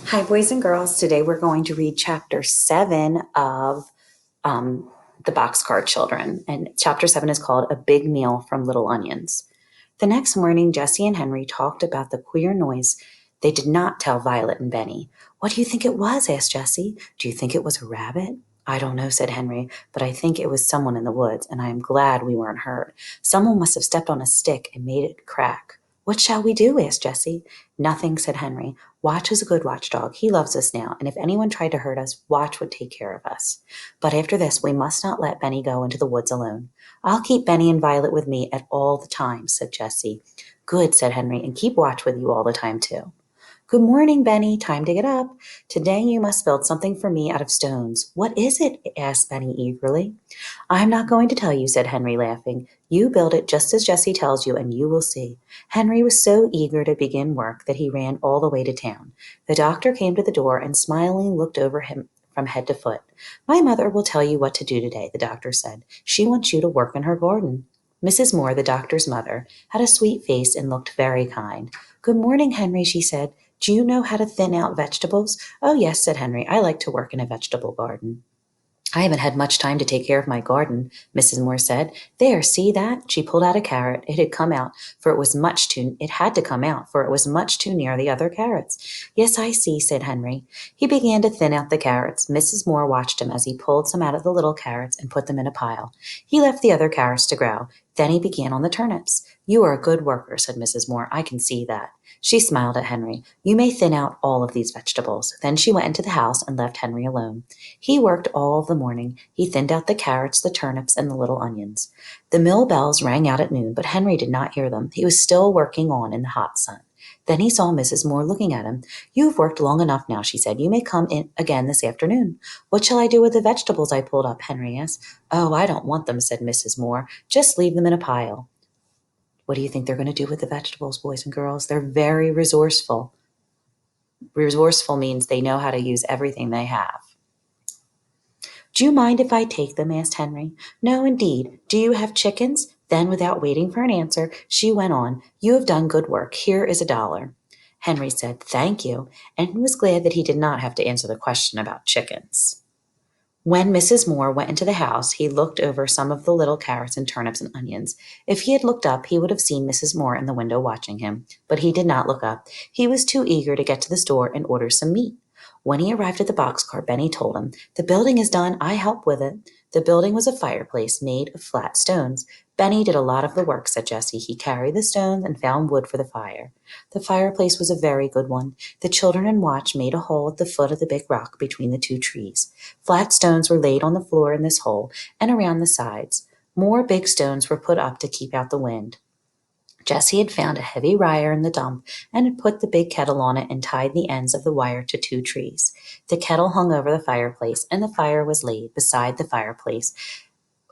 Hi, boys and girls. Today we're going to read chapter 7 of um, the Boxcar Children. And chapter 7 is called A Big Meal from Little Onions. The next morning, Jesse and Henry talked about the queer noise they did not tell Violet and Benny. What do you think it was? Asked Jesse. Do you think it was a rabbit? I don't know, said Henry, but I think it was someone in the woods, and I am glad we weren't hurt. Someone must have stepped on a stick and made it crack. What shall we do? Asked Jesse. Nothing, said Henry. Watch is a good watchdog. He loves us now, and if anyone tried to hurt us, Watch would take care of us. But after this, we must not let Benny go into the woods alone. I'll keep Benny and Violet with me at all the times, said Jessie. Good, said Henry, and keep watch with you all the time, too. Good morning, Benny. Time to get up. Today you must build something for me out of stones. What is it? Asked Benny eagerly. I'm not going to tell you, said Henry, laughing. You build it just as Jessie tells you, and you will see. Henry was so eager to begin work that he ran all the way to town. The doctor came to the door and smilingly looked over him from head to foot. My mother will tell you what to do today, the doctor said. She wants you to work in her garden. Mrs. Moore, the doctor's mother, had a sweet face and looked very kind. Good morning, Henry, she said. Do you know how to thin out vegetables? Oh, yes, said Henry. I like to work in a vegetable garden. I haven't had much time to take care of my garden, Mrs. Moore said. There, see that? She pulled out a carrot. It had come out, for it had to come out, for it was much too near the other carrots. Yes, I see, said Henry. He began to thin out the carrots. Mrs. Moore watched him as he pulled some out of the little carrots and put them in a pile. He left the other carrots to grow. Then he began on the turnips. You are a good worker, said Mrs. Moore. I can see that. She smiled at Henry. You may thin out all of these vegetables. Then she went into the house and left Henry alone. He worked all the morning. He thinned out the carrots, the turnips, and the little onions. The mill bells rang out at noon, but Henry did not hear them. He was still working on in the hot sun. Then he saw Mrs. Moore looking at him. You've worked long enough now, she said. You may come in again this afternoon. What shall I do with the vegetables I pulled up? Henry asked. Oh, I don't want them, said Mrs. Moore. Just leave them in a pile. What do you think they're going to do with the vegetables, boys and girls? They're very resourceful. Resourceful means they know how to use everything they have. Do you mind if I take them? Asked Henry. No, indeed. Do you have chickens? Then, without waiting for an answer, she went on, You have done good work. Here is $1. Henry said, Thank you, and was glad that he did not have to answer the question about chickens. When Mrs. Moore went into the house, he looked over some of the little carrots and turnips and onions. If he had looked up, he would have seen Mrs. Moore in the window watching him, but he did not look up. He was too eager to get to the store and order some meat. When he arrived at the boxcar, Benny told him, The building is done. I help with it. The building was a fireplace made of flat stones. Benny did a lot of the work, said Jessie. He carried the stones and found wood for the fire. The fireplace was a very good one. The children and Watch made a hole at the foot of the big rock between the two trees. Flat stones were laid on the floor in this hole and around the sides. More big stones were put up to keep out the wind. Jessie had found a heavy wire in the dump and had put the big kettle on it and tied the ends of the wire to 2 trees. The kettle hung over the fireplace, and the fire was laid beside the fireplace.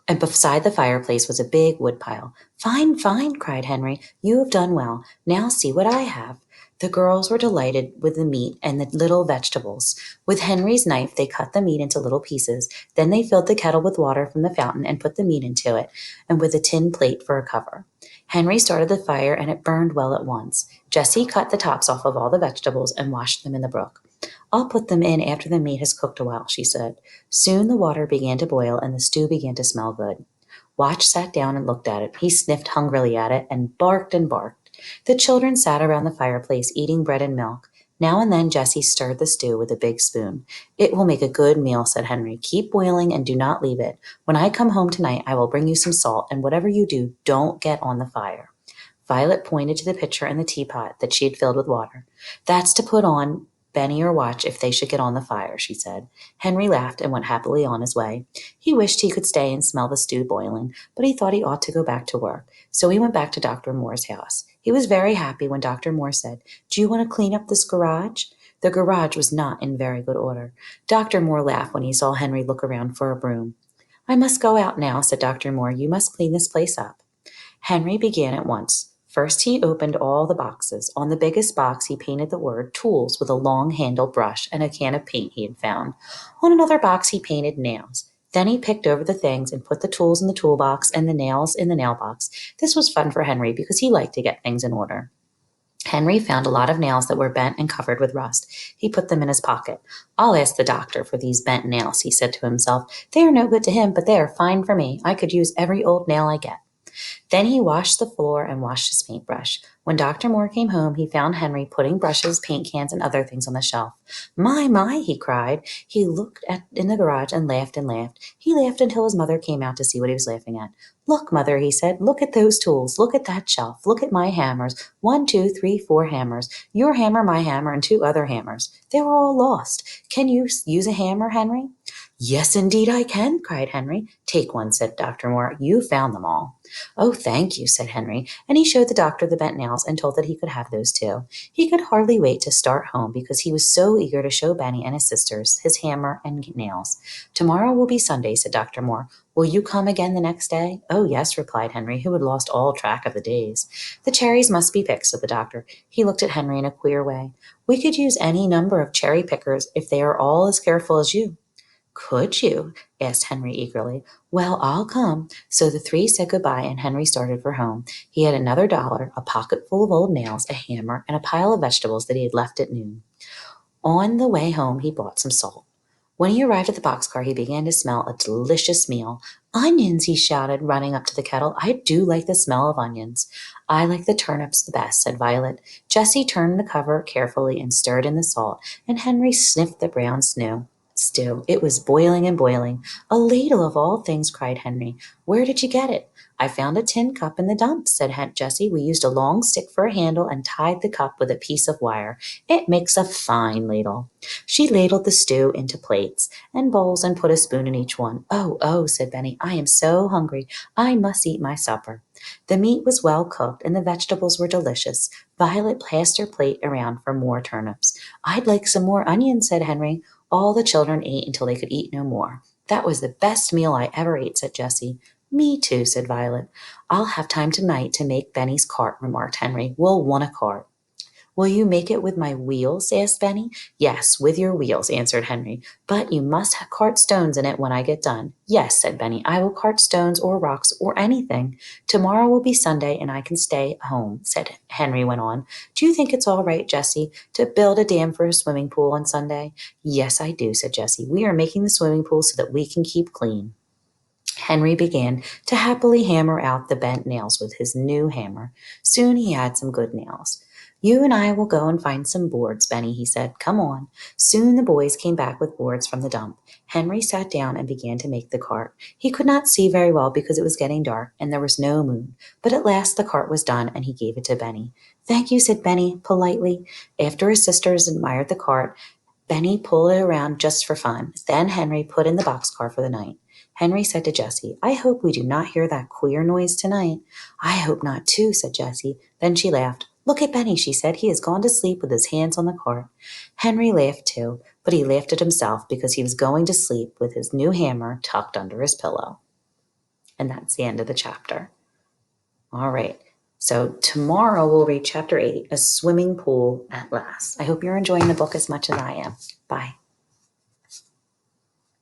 And beside the fireplace was a big woodpile. Fine, fine, cried Henry. You have done well. Now see what I have. The girls were delighted with the meat and the little vegetables. With Henry's knife, they cut the meat into little pieces. Then they filled the kettle with water from the fountain and put the meat into it, and with a tin plate for a cover. Henry started the fire, and it burned well at once. Jessie cut the tops off of all the vegetables and washed them in the brook. I'll put them in after the meat has cooked a while, she said. Soon the water began to boil, and the stew began to smell good. Watch sat down and looked at it. He sniffed hungrily at it and barked and barked. The children sat around the fireplace eating bread and milk. Now and then Jessie stirred the stew with a big spoon. It will make a good meal, said Henry. Keep boiling and do not leave it. When I come home tonight, I will bring you some salt, and whatever you do, don't get on the fire. Violet pointed to the pitcher and the teapot that she had filled with water. That's to put on Benny or Watch if they should get on the fire, she said. Henry laughed and went happily on his way. He wished he could stay and smell the stew boiling, but he thought he ought to go back to work. So he went back to Dr. Moore's house. He was very happy when Dr. Moore said, Do you want to clean up this garage? The garage was not in very good order. Dr. Moore laughed when he saw Henry look around for a broom. I must go out now, said Dr. Moore. You must clean this place up. Henry began at once. First he opened all the boxes. On the biggest box he painted the word tools with a long-handled brush and a can of paint he had found. On another box he painted nails. Then he picked over the things and put the tools in the toolbox and the nails in the nail box. This was fun for Henry because he liked to get things in order. Henry found a lot of nails that were bent and covered with rust. He put them in his pocket. I'll ask the doctor for these bent nails, he said to himself. They are no good to him, but they are fine for me. I could use every old nail I get. Then he washed the floor and washed his paintbrush. When Dr. Moore came home, he found Henry putting brushes, paint cans, and other things on the shelf. My, he cried. He looked in the garage and laughed and laughed. He laughed until his mother came out to see what he was laughing at. Look, Mother, he said, look at those tools. Look at that shelf. Look at my hammers. 1, 2, 3, 4 hammers. Your hammer, my hammer, and 2 other hammers. They were all lost. Can you use a hammer, Henry? Yes, indeed I can, cried Henry. Take one, said Dr. Moore. You found them all. Oh, thank you, said Henry, and he showed the doctor the bent nails and told that he could have those too. He could hardly wait to start home because he was so eager to show Benny and his sisters his hammer and nails. Tomorrow will be Sunday, said Dr. Moore. Will you come again the next day? Oh, yes, replied Henry, who had lost all track of the days. The cherries must be picked, said the doctor. He looked at Henry in a queer way. We could use any number of cherry pickers if they are all as careful as you. Could you? Asked Henry eagerly. Well, I'll come. So the 3 said goodbye, and Henry started for home. He had another $1, a pocket full of old nails, a hammer, and a pile of vegetables that he had left at noon. On the way home, he bought some salt. When he arrived at the boxcar, he began to smell a delicious meal. Onions, he shouted, running up to the kettle. I do like the smell of onions. I like the turnips the best, said Violet. Jessie turned the cover carefully and stirred in the salt, and Henry sniffed the brown stew. It was boiling and boiling. A ladle of all things, cried Henry. Where did you get it? I found a tin cup in the dump, said Jessie. We used a long stick for a handle and tied the cup with a piece of wire. It makes a fine ladle. She ladled the stew into plates and bowls and put a spoon in each one. Oh, said Benny, I am so hungry. I must eat my supper. The meat was well cooked and the vegetables were delicious. Violet passed her plate around for more turnips. I'd like some more onions, said Henry. All the children ate until they could eat no more. That was the best meal I ever ate, said Jessie. Me too, said Violet. I'll have time tonight to make Benny's cart, remarked Henry. We'll want a cart. Will you make it with my wheels? Asked Benny. Yes, with your wheels, answered Henry. But you must cart stones in it when I get done. Yes, said Benny. I will cart stones or rocks or anything. Tomorrow will be Sunday and I can stay home, said Henry went on. Do you think it's all right, Jessie, to build a dam for a swimming pool on Sunday? Yes, I do, said Jessie. We are making the swimming pool so that we can keep clean. Henry began to happily hammer out the bent nails with his new hammer. Soon he had some good nails. You and I will go and find some boards, Benny, he said. Come on. Soon the boys came back with boards from the dump. Henry sat down and began to make the cart. He could not see very well because it was getting dark and there was no moon. But at last the cart was done and he gave it to Benny. Thank you, said Benny politely. After his sisters admired the cart, Benny pulled it around just for fun. Then Henry put in the boxcar for the night. Henry said to Jessie, I hope we do not hear that queer noise tonight. I hope not too, said Jessie. Then she laughed. Look at Benny, she said. He has gone to sleep with his hands on the cart. Henry laughed too, but he laughed at himself because he was going to sleep with his new hammer tucked under his pillow. And that's the end of the chapter. All right. So tomorrow we'll read chapter 8, A Swimming Pool at Last. I hope you're enjoying the book as much as I am. Bye.